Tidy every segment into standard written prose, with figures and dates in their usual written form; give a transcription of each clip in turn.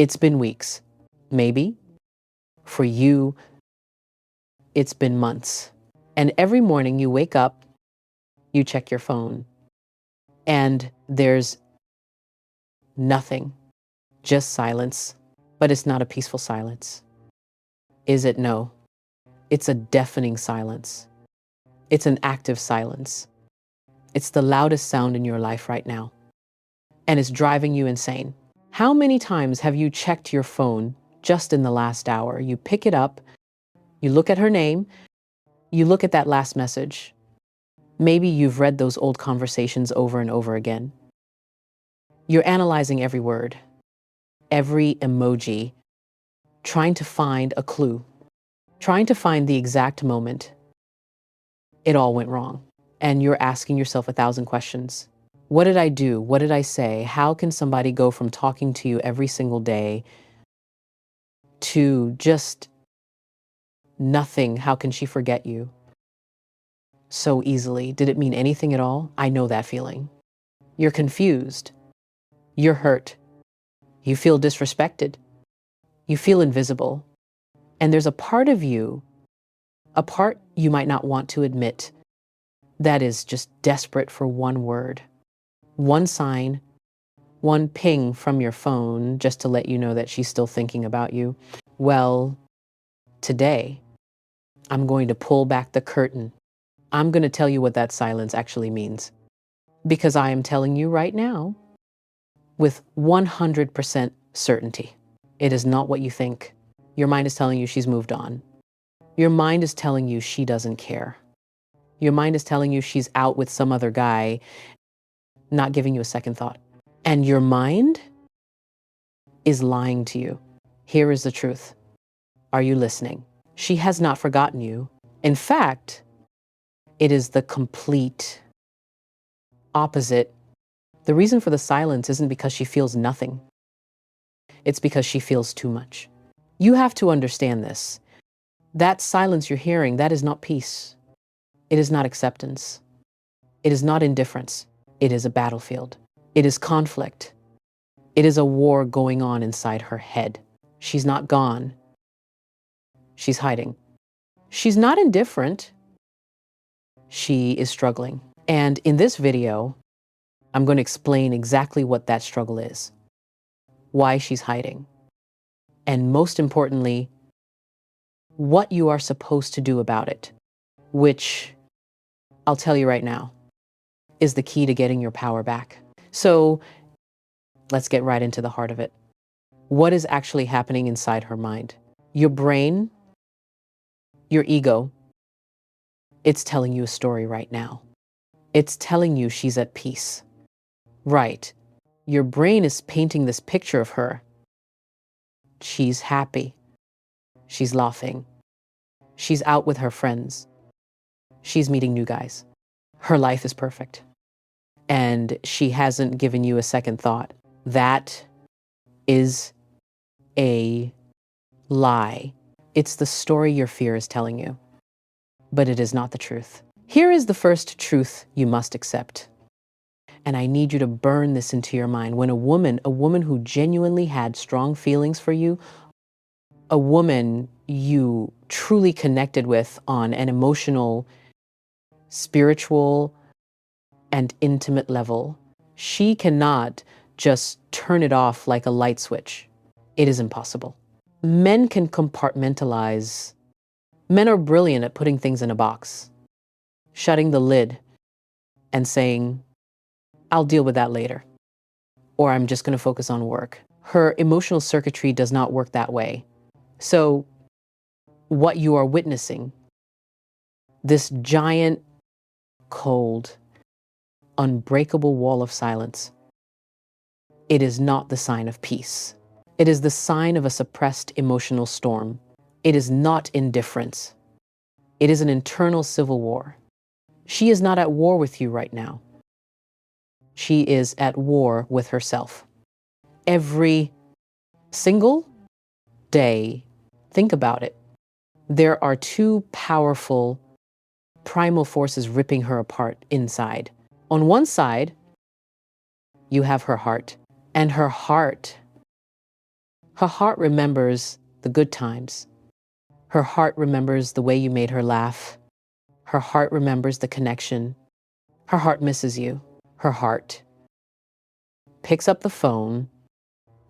It's been weeks. Maybe. For you, it's been months. And every morning you wake up, you check your phone, and there's nothing, just silence. But it's not a peaceful silence. Is it? No. It's a deafening silence. It's an active silence. It's the loudest sound in your life right now. And it's driving you insane. How many times have you checked your phone just in the last hour? You pick it up, you look at her name, you look at that last message. Maybe you've read those old conversations over and over again. You're analyzing every word, every emoji, trying to find a clue, trying to find the exact moment it all went wrong. And you're asking yourself 1,000 questions. What did I do? What did I say? How can somebody go from talking to you every single day to just nothing? How can she forget you so easily? Did it mean anything at all? I know that feeling. You're confused. You're hurt. You feel disrespected. You feel invisible. And there's a part of you, a part you might not want to admit, that is just desperate for one word, one sign, one ping from your phone just to let you know that she's still thinking about you. Well, today, I'm going to pull back the curtain. I'm going to tell you what that silence actually means. Because I am telling you right now, with 100% certainty, it is not what you think. Your mind is telling you she's moved on. Your mind is telling you she doesn't care. Your mind is telling you she's out with some other guy, not giving you a second thought. And your mind is lying to you. Here is the truth. Are you listening? She has not forgotten you. In fact, it is the complete opposite. The reason for the silence isn't because she feels nothing. It's because she feels too much. You have to understand this. That silence you're hearing, that is not peace. It is not acceptance. It is not indifference. It is a battlefield. It is conflict. It is a war going on inside her head. She's not gone. She's hiding. She's not indifferent. She is struggling. And in this video, I'm going to explain exactly what that struggle is, why she's hiding, and most importantly, what you are supposed to do about it, which I'll tell you right now is the key to getting your power back. So let's get right into the heart of it. What is actually happening inside her mind? Your brain, your ego, it's telling you a story right now. It's telling you she's at peace. Right. Your brain is painting this picture of her. She's happy. She's laughing. She's out with her friends. She's meeting new guys. Her life is perfect. And she hasn't given you a second thought. That is a lie. It's the story your fear is telling you, but it is not the truth. Here is the first truth you must accept. And I need you to burn this into your mind. When a woman who genuinely had strong feelings for you, a woman you truly connected with on an emotional, spiritual, and intimate level, she cannot just turn it off like a light switch. It is impossible. Men can compartmentalize. Men are brilliant at putting things in a box, shutting the lid and saying, I'll deal with that later, or I'm just going to focus on work. Her emotional circuitry does not work that way. So what you are witnessing, this giant, cold, unbreakable wall of silence, it is not the sign of peace. It is the sign of a suppressed emotional storm. It is not indifference. It is an internal civil war. She is not at war with you right now. She is at war with herself. Every single day, think about it. There are two powerful primal forces ripping her apart inside. On one side, you have her heart, and her heart Her heart remembers the good times. Her heart remembers the way you made her laugh. Her heart remembers the connection. Her heart misses you. Her heart picks up the phone.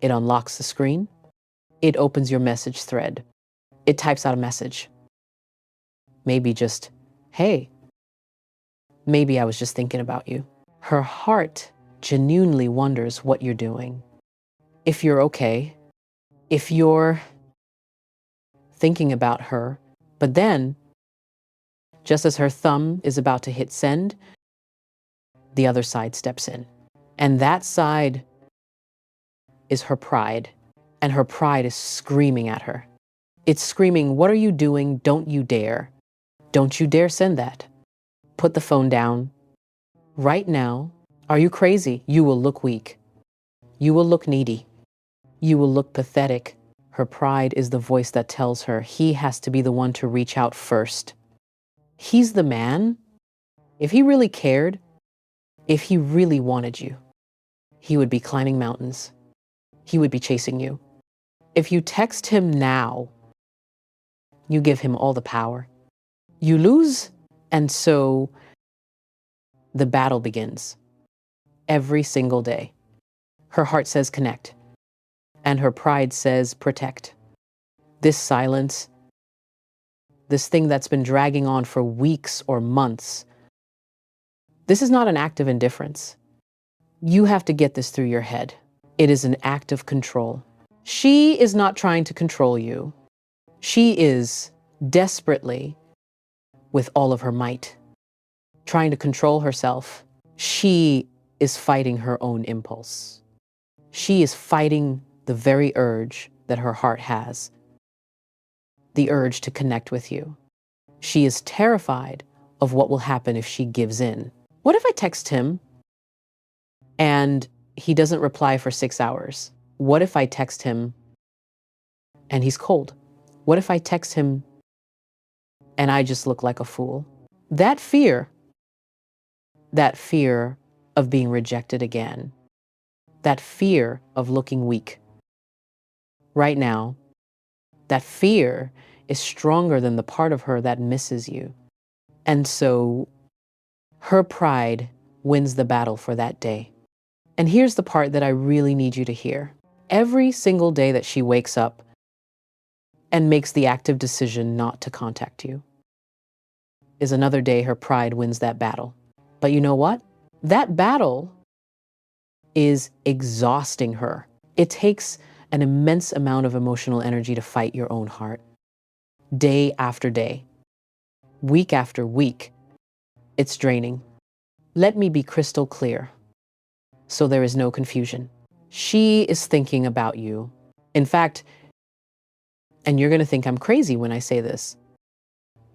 It unlocks the screen. It opens your message thread. It types out a message. Maybe just, hey, maybe I was just thinking about you. Her heart genuinely wonders what you're doing. If you're okay, if you're thinking about her, but then, just as her thumb is about to hit send, the other side steps in. And that side is her pride. And her pride is screaming at her. It's screaming, what are you doing? Don't you dare. Don't you dare send that. Put the phone down. Right now, are you crazy? You will look weak. You will look needy. You will look pathetic. Her pride is the voice that tells her he has to be the one to reach out first. He's the man. If he really cared, if he really wanted you, he would be climbing mountains. He would be chasing you. If you text him now, you give him all the power. You lose, and so the battle begins. Every single day. Her heart says connect, and her pride says protect. This silence, this thing that's been dragging on for weeks or months, this is not an act of indifference. You have to get this through your head. It is an act of control. She is not trying to control you. She is desperately, with all of her might, trying to control herself. She is fighting her own impulse. She is fighting the very urge that her heart has, the urge to connect with you. She is terrified of what will happen if she gives in. What if I text him and he doesn't reply for 6 hours? What if I text him and he's cold? What if I text him and I just look like a fool? That fear of being rejected again, that fear of looking weak, right now, that fear is stronger than the part of her that misses you. And so her pride wins the battle for that day. And here's the part that I really need you to hear. Every single day that she wakes up and makes the active decision not to contact you is another day her pride wins that battle. But you know what? That battle is exhausting her. It takes an immense amount of emotional energy to fight your own heart. Day after day, week after week, it's draining. Let me be crystal clear, so there is no confusion. She is thinking about you. In fact, and you're going to think I'm crazy when I say this,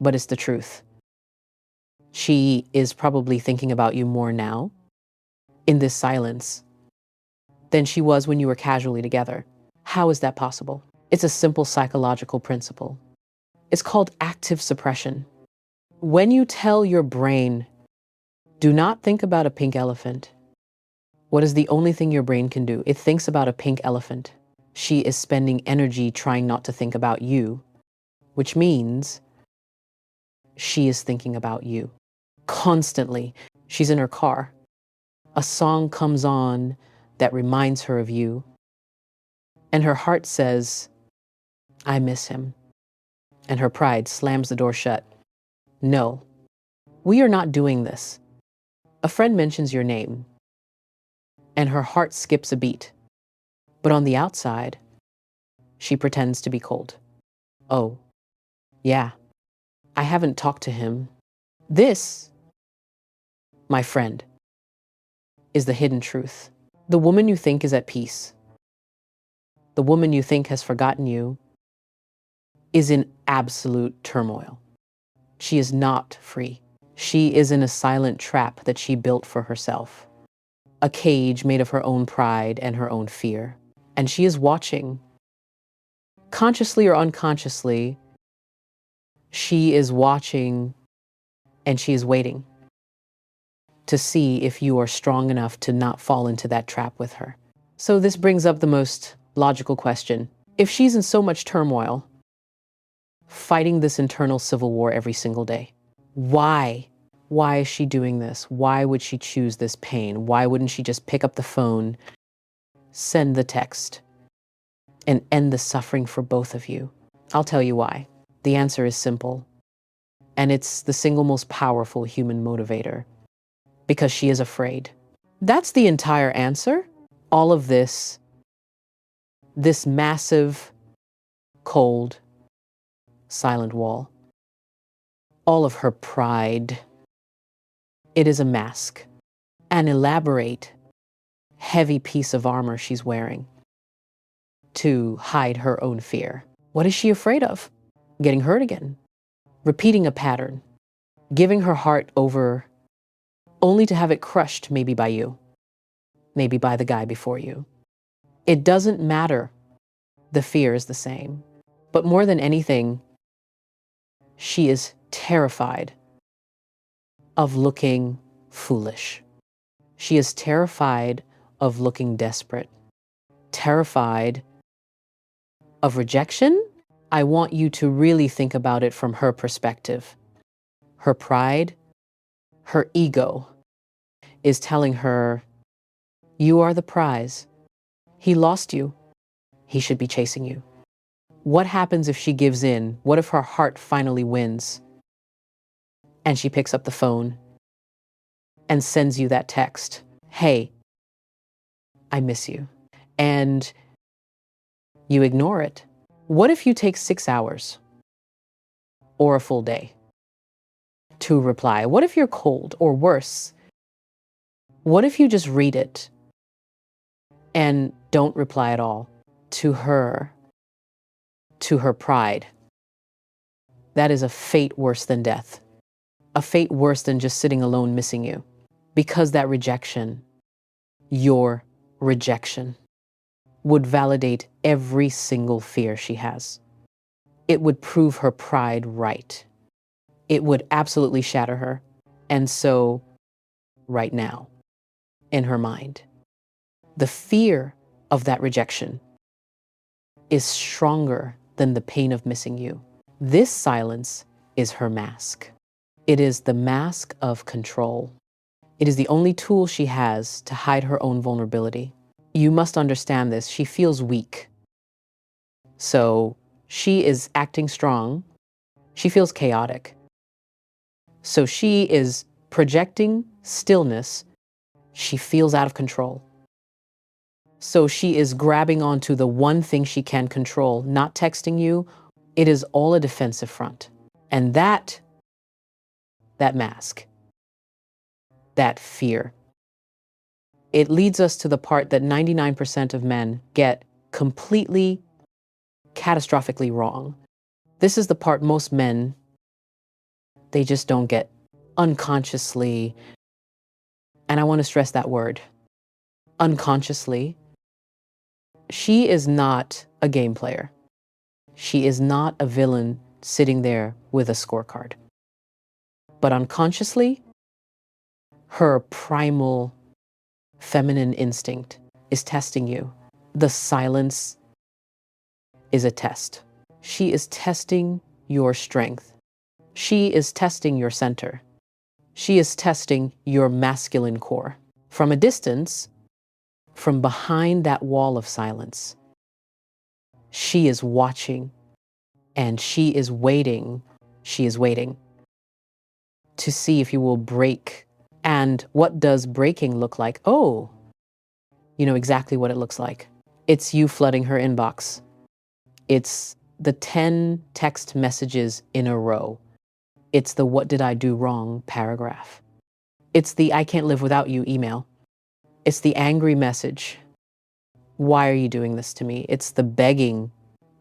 but it's the truth. She is probably thinking about you more now, in this silence, than she was when you were casually together. How is that possible? It's a simple psychological principle. It's called active suppression. When you tell your brain, do not think about a pink elephant, what is the only thing your brain can do? It thinks about a pink elephant. She is spending energy trying not to think about you, which means she is thinking about you constantly. She's in her car. A song comes on that reminds her of you, and her heart says, I miss him. And her pride slams the door shut. No, we are not doing this. A friend mentions your name, and her heart skips a beat. But on the outside, she pretends to be cold. Oh, yeah, I haven't talked to him. This, my friend, is the hidden truth. The woman you think is at peace, the woman you think has forgotten you, is in absolute turmoil. She is not free. She is in a silent trap that she built for herself, a cage made of her own pride and her own fear. And she is watching, consciously or unconsciously, she is watching and she is waiting to see if you are strong enough to not fall into that trap with her. So this brings up the most logical question. If she's in so much turmoil, fighting this internal civil war every single day, why? Why is she doing this? Why would she choose this pain? Why wouldn't she just pick up the phone, send the text, and end the suffering for both of you? I'll tell you why. The answer is simple, and it's the single most powerful human motivator. Because she is afraid. That's the entire answer. All of this massive, cold, silent wall, all of her pride, it is a mask, an elaborate, heavy piece of armor she's wearing to hide her own fear. What is she afraid of? Getting hurt again, repeating a pattern, giving her heart over only to have it crushed maybe by you, maybe by the guy before you. It doesn't matter. The fear is the same. But more than anything, she is terrified of looking foolish. She is terrified of looking desperate, terrified of rejection. I want you to really think about it from her perspective. Her pride, her ego is telling her, you are the prize. He lost you. He should be chasing you. What happens if she gives in? What if her heart finally wins? And she picks up the phone and sends you that text. Hey, I miss you. And you ignore it. What if you take 6 hours or a full day to reply? What if you're cold, or worse? What if you just read it and don't reply at all to her pride? That is a fate worse than death. A fate worse than just sitting alone missing you. Because that rejection, your rejection, would validate every single fear she has. It would prove her pride right. It would absolutely shatter her. And so, right now, in her mind, the fear of that rejection is stronger than the pain of missing you. This silence is her mask. It is the mask of control. It is the only tool she has to hide her own vulnerability. You must understand this. She feels weak. So she is acting strong. She feels chaotic. So she is projecting stillness. She feels out of control. So she is grabbing onto the one thing she can control, not texting you. It is all a defensive front. And that mask, that fear, it leads us to the part that 99% of men get completely, catastrophically wrong. This is the part most men, they just don't get unconsciously. And I want to stress that word, unconsciously. She is not a game player. She is not a villain sitting there with a scorecard. But unconsciously, her primal feminine instinct is testing you. The silence is a test. She is testing your strength. She is testing your center. She is testing your masculine core. From a distance, from behind that wall of silence, she is watching and she is waiting. She is waiting to see if you will break. And what does breaking look like? Oh, you know exactly what it looks like. It's you flooding her inbox. It's the 10 text messages in a row. It's the "what did I do wrong" paragraph. It's the "I can't live without you" email. It's the angry message. Why are you doing this to me? It's the begging.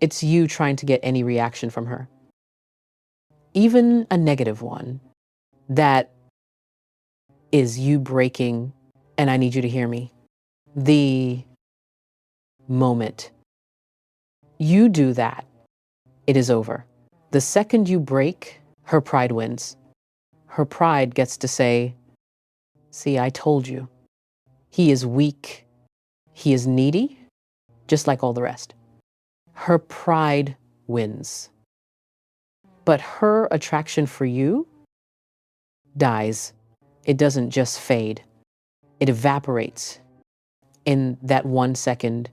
It's you trying to get any reaction from her. Even a negative one. That is you breaking, and I need you to hear me. The moment you do that, it is over. The second you break, her pride wins. Her pride gets to say, see, I told you. He is weak. He is needy, just like all the rest. Her pride wins. But her attraction for you dies. It doesn't just fade, it evaporates in that 1 second.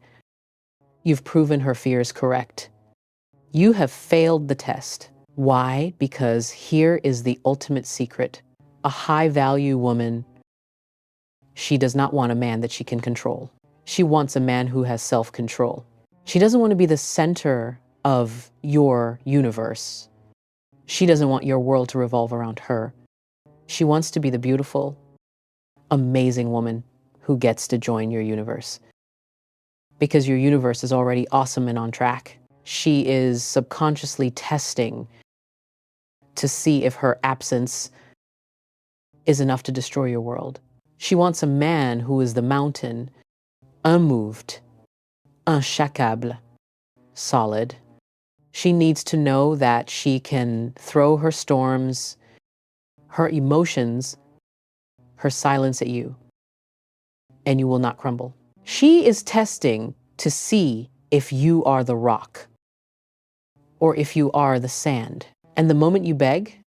You've proven her fears correct. You have failed the test. Why? Because here is the ultimate secret. A high-value woman, she does not want a man that she can control. She wants a man who has self-control. She doesn't want to be the center of your universe. She doesn't want your world to revolve around her. She wants to be the beautiful, amazing woman who gets to join your universe. Because your universe is already awesome and on track. She is subconsciously testing to see if her absence is enough to destroy your world. She wants a man who is the mountain, unmoved, unshakable, solid. She needs to know that she can throw her storms, her emotions, her silence at you, and you will not crumble. She is testing to see if you are the rock or if you are the sand. And the moment you beg,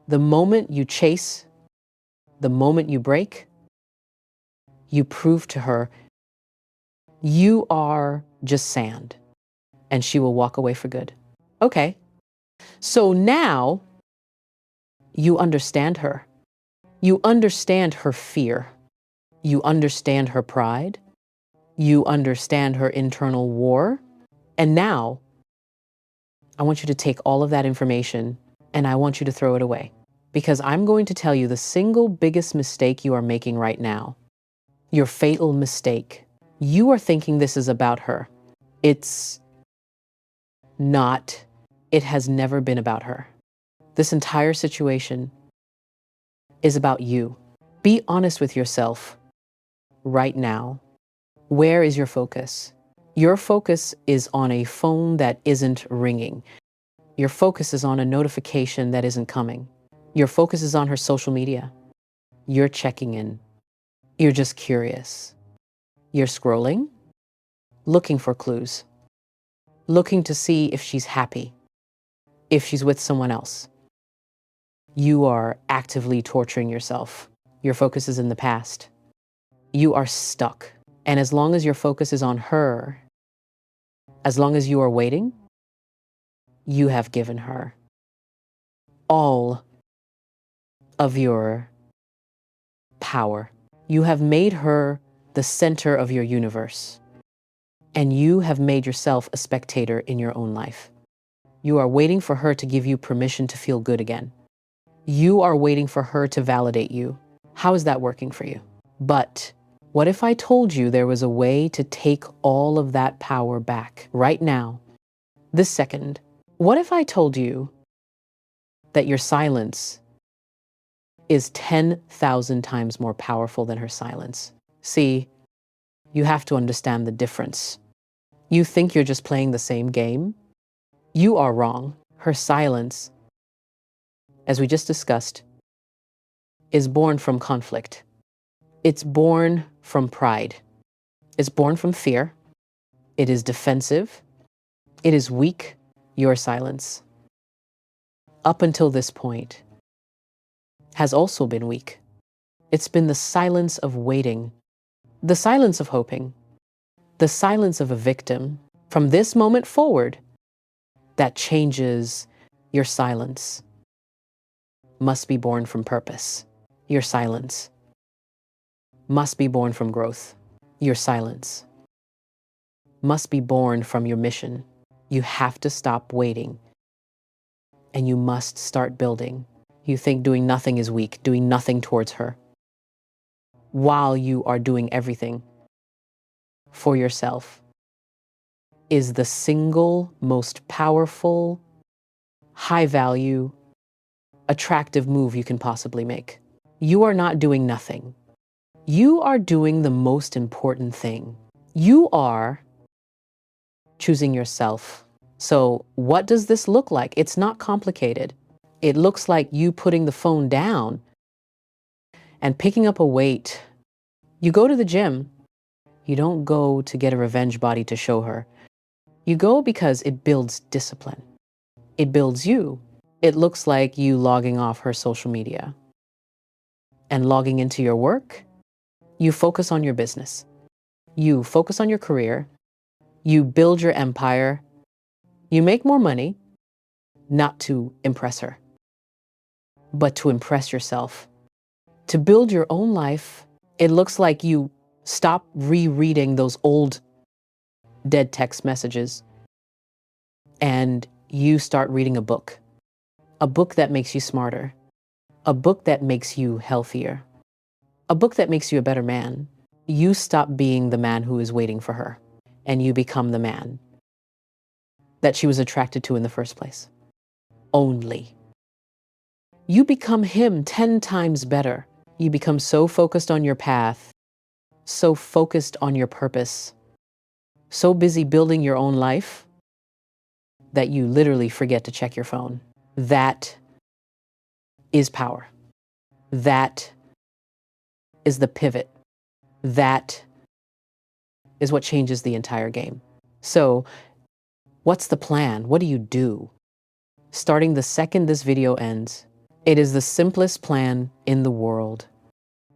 the moment you chase, the moment you break, you prove to her you are just sand, and she will walk away for good. Okay, so now you understand her. You understand her fear. You understand her pride. You understand her internal war. And now I want you to take all of that information and I want you to throw it away, because I'm going to tell you the single biggest mistake you are making right now. Your fatal mistake. You are thinking this is about her. It's not. It has never been about her. This entire situation is about you. Be honest with yourself right now. Where is your focus? Your focus is on a phone that isn't ringing. Your focus is on a notification that isn't coming. Your focus is on her social media. You're checking in. You're just curious. You're scrolling, looking for clues, looking to see if she's happy, if she's with someone else. You are actively torturing yourself. Your focus is in the past. You are stuck. And as long as your focus is on her, as long as you are waiting, you have given her all of your power. You have made her the center of your universe, and you have made yourself a spectator in your own life. You are waiting for her to give you permission to feel good again. You are waiting for her to validate you. How is that working for you? But what if I told you there was a way to take all of that power back right now, this second? What if I told you that your silence is 10,000 times more powerful than her silence? See, you have to understand the difference. You think you're just playing the same game? You are wrong. Her silence, as we just discussed, is born from conflict. It's born from pride. It's born from fear. It is defensive. It is weak, your silence. Up until this point, has also been weak. It's been the silence of waiting, the silence of hoping, the silence of a victim. From this moment forward, that changes. Your silence must be born from purpose. Your silence must be born from growth. Your silence must be born from your mission. You have to stop waiting, and you must start building. You think doing nothing is weak, doing nothing towards her, while you are doing everything for yourself, is the single most powerful, high value, attractive move you can possibly make. You are not doing nothing. You are doing the most important thing. You are choosing yourself. So what does this look like? It's not complicated. It looks like you putting the phone down and picking up a weight. You go to the gym. You don't go to get a revenge body to show her. You go because it builds discipline. It builds you. It looks like you logging off her social media and logging into your work. You focus on your business. You focus on your career. You build your empire. You make more money, not to impress her, but to impress yourself. To build your own life, it looks like you stop rereading those old dead text messages and you start reading a book that makes you smarter, a book that makes you healthier, a book that makes you a better man. You stop being the man who is waiting for her and you become the man that she was attracted to in the first place. Only. You become him 10 times better. You become so focused on your path, so focused on your purpose, so busy building your own life that you literally forget to check your phone. That is power. That is the pivot. That is what changes the entire game. So, what's the plan? What do you do? Starting the second this video ends, it is the simplest plan in the world,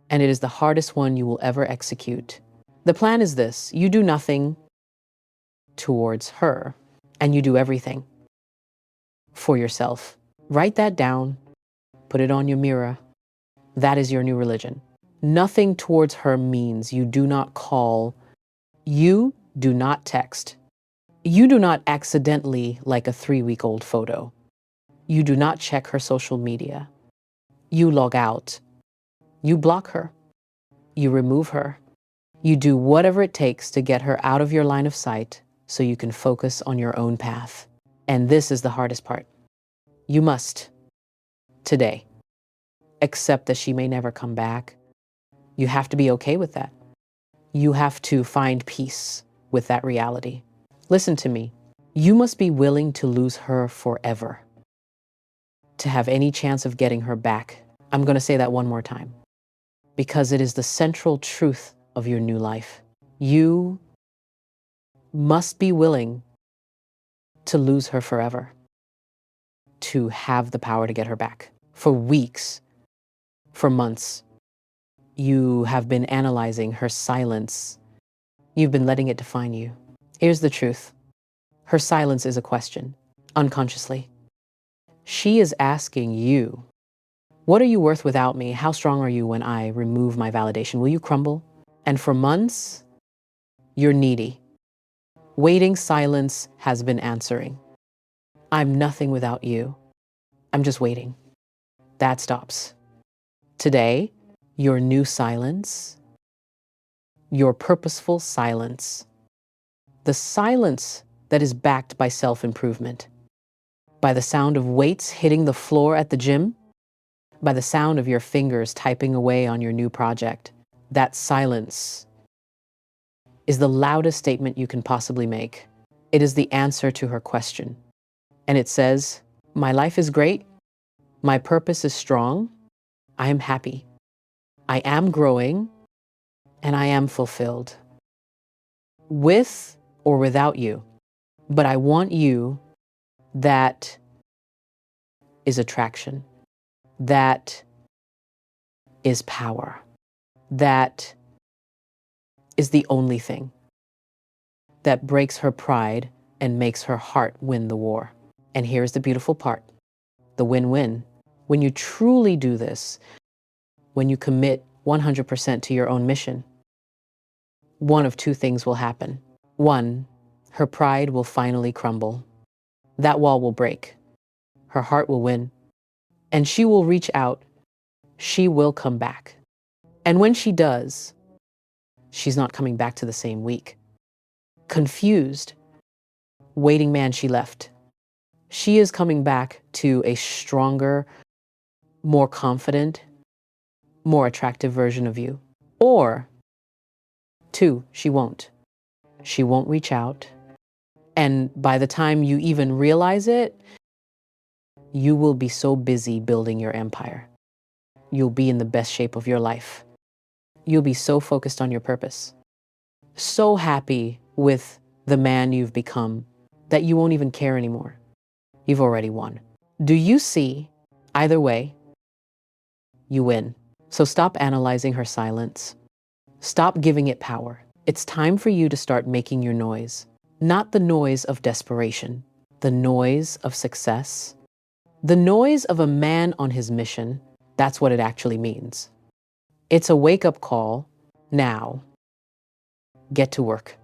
and it is the hardest one you will ever execute. The plan is this: you do nothing towards her, and you do everything for yourself. Write that down, put it on your mirror. That is your new religion. Nothing towards her means you do not call, you do not text, you do not accidentally like a 3-week-old photo. You do not check her social media. You log out. You block her. You remove her. You do whatever it takes to get her out of your line of sight so you can focus on your own path. And this is the hardest part. You must, today, accept that she may never come back. You have to be okay with that. You have to find peace with that reality. Listen to me. You must be willing to lose her forever to have any chance of getting her back. I'm going to say that one more time because it is the central truth of your new life. You must be willing to lose her forever to have the power to get her back. For weeks, for months, you have been analyzing her silence. You've been letting it define you. Here's the truth. Her silence is a question, unconsciously. She is asking you, what are you worth without me? How strong are you when I remove my validation? Will you crumble? And for months, you're needy. Waiting silence has been answering. I'm nothing without you. I'm just waiting. That stops. Today, your new silence, your purposeful silence, the silence that is backed by self-improvement, by the sound of weights hitting the floor at the gym, by the sound of your fingers typing away on your new project. That silence is the loudest statement you can possibly make. It is the answer to her question. And it says, my life is great. My purpose is strong. I am happy. I am growing, and I am fulfilled. With or without you. But I want you. That is attraction. That is power. That is the only thing that breaks her pride and makes her heart win the war. And here's the beautiful part, the win-win. When you truly do this, when you commit 100% to your own mission, one of two things will happen. One, her pride will finally crumble. That wall will break. Her heart will win. And she will reach out. She will come back. And when she does, she's not coming back to the same week. Confused, waiting man she left. She is coming back to a stronger, more confident, more attractive version of you. Or, two, she won't. She won't reach out. And by the time you even realize it, you will be so busy building your empire. You'll be in the best shape of your life. You'll be so focused on your purpose. So happy with the man you've become. that you won't even care anymore. You've already won. Do you see? Either way, you win. So stop analyzing her silence. Stop giving it power. It's time for you to start making your noise. Not the noise of desperation, the noise of success, the noise of a man on his mission. That's what it actually means. It's a wake-up call. Now, get to work.